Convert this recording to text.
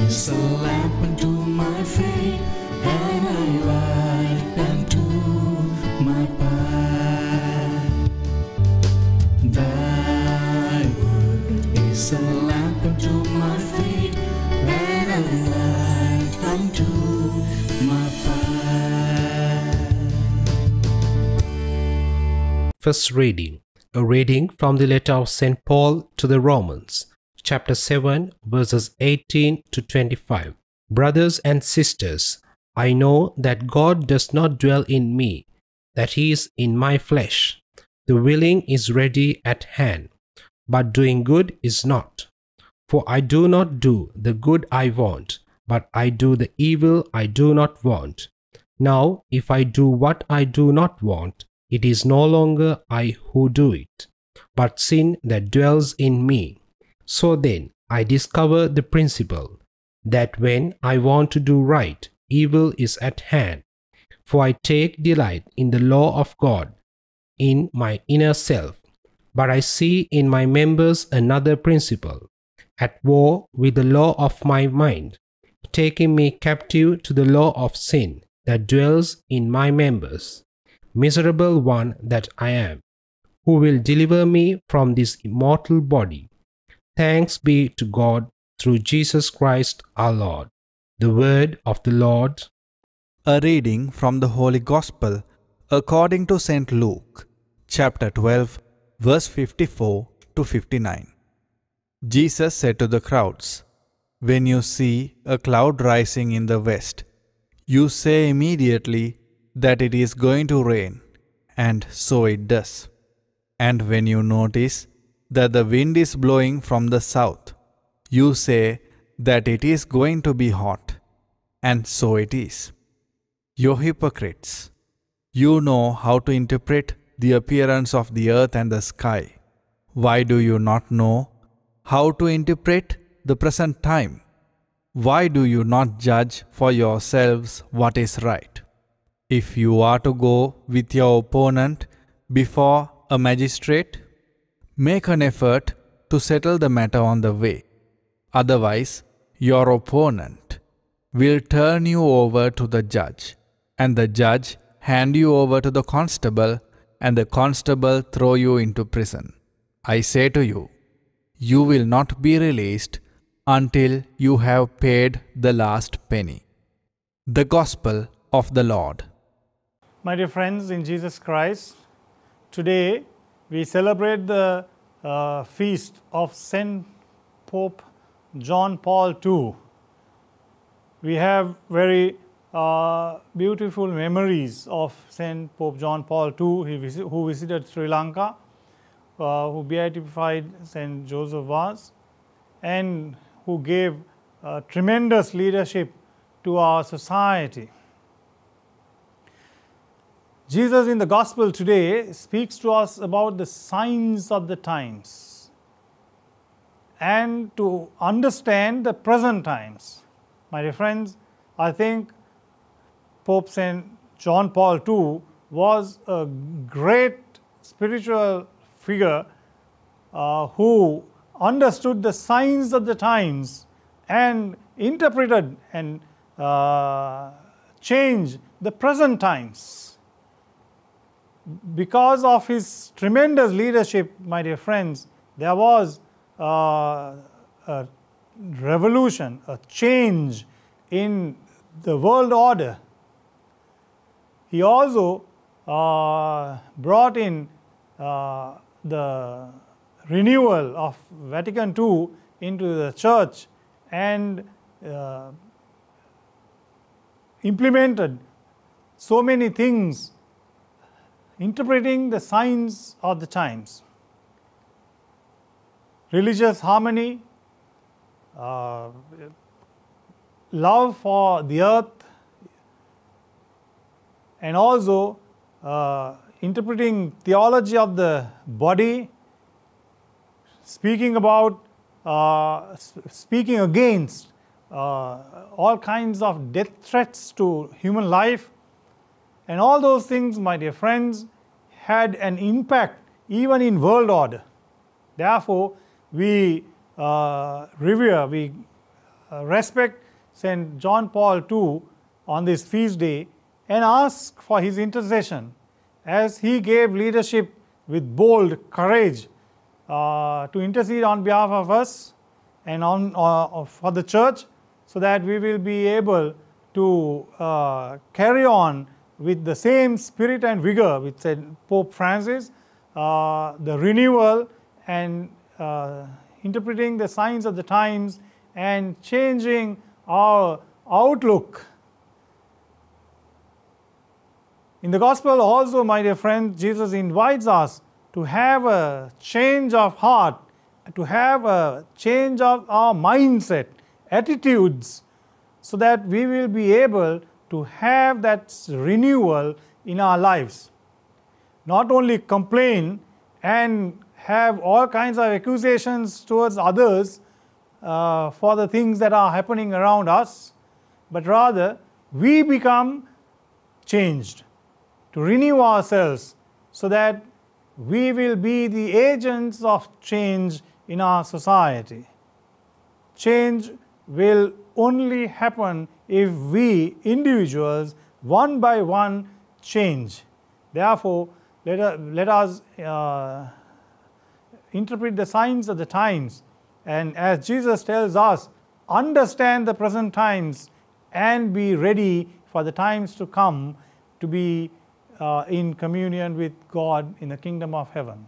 is a lamp unto my feet, and a light unto my path. Thy word is a lamp unto my feet, and a light unto my path. First reading. A reading from the letter of St. Paul to the Romans, chapter 7, verses 18 to 25. Brothers and sisters, I know that God does not dwell in me, that he is in my flesh. The willing is ready at hand, but doing good is not. For I do not do the good I want, but I do the evil I do not want. Now, if I do what I do not want, it is no longer I who do it, but sin that dwells in me. So then, I discover the principle, that when I want to do right, evil is at hand. For I take delight in the law of God, in my inner self. But I see in my members another principle, at war with the law of my mind, taking me captive to the law of sin that dwells in my members. Miserable one that I am, who will deliver me from this immortal body? Thanks be to God through Jesus Christ our Lord. The word of the Lord. A reading from the Holy Gospel according to St. Luke, chapter 12, verse 54 to 59. Jesus said to the crowds, "When you see a cloud rising in the west, you say immediately that it is going to rain, and so it does. And when you notice that the wind is blowing from the south, you say that it is going to be hot, and so it is. You hypocrites, you know how to interpret the appearance of the earth and the sky. Why do you not know how to interpret the present time? Why do you not judge for yourselves what is right? If you are to go with your opponent before a magistrate, make an effort to settle the matter on the way. Otherwise, your opponent will turn you over to the judge, and the judge hand you over to the constable, and the constable throw you into prison. I say to you, you will not be released until you have paid the last penny." The Gospel of the Lord. My dear friends in Jesus Christ, today we celebrate the feast of Saint Pope John Paul II. We have very beautiful memories of Saint Pope John Paul II, who visited Sri Lanka, who beatified Saint Joseph Vaz, and who gave tremendous leadership to our society. Jesus in the Gospel today speaks to us about the signs of the times and to understand the present times. My dear friends, I think Pope St. John Paul II was a great spiritual figure who understood the signs of the times and interpreted and changed the present times. Because of his tremendous leadership, my dear friends, there was a revolution, a change in the world order. He also brought in the renewal of Vatican II into the church and implemented so many things interpreting the signs of the times. Religious harmony, love for the earth, and also interpreting theology of the body, speaking against all kinds of death threats to human life. And all those things, my dear friends, had an impact even in world order. Therefore, we revere, we respect St. John Paul II on this feast day and ask for his intercession as he gave leadership with bold courage to intercede on behalf of us and for the church, so that we will be able to carry on with the same spirit and vigor with St. Pope Francis, the renewal and interpreting the signs of the times and changing our outlook. In the Gospel also, my dear friends, Jesus invites us to have a change of heart, to have a change of our mindset, attitudes, so that we will be able to have that renewal in our lives. Not only complain and have all kinds of accusations towards others for the things that are happening around us, but rather we become changed, to renew ourselves so that we will be the agents of change in our society. Change will only happen if we individuals, one by one, change. Therefore, let us interpret the signs of the times, and as Jesus tells us, understand the present times and be ready for the times to come to be in communion with God in the kingdom of heaven.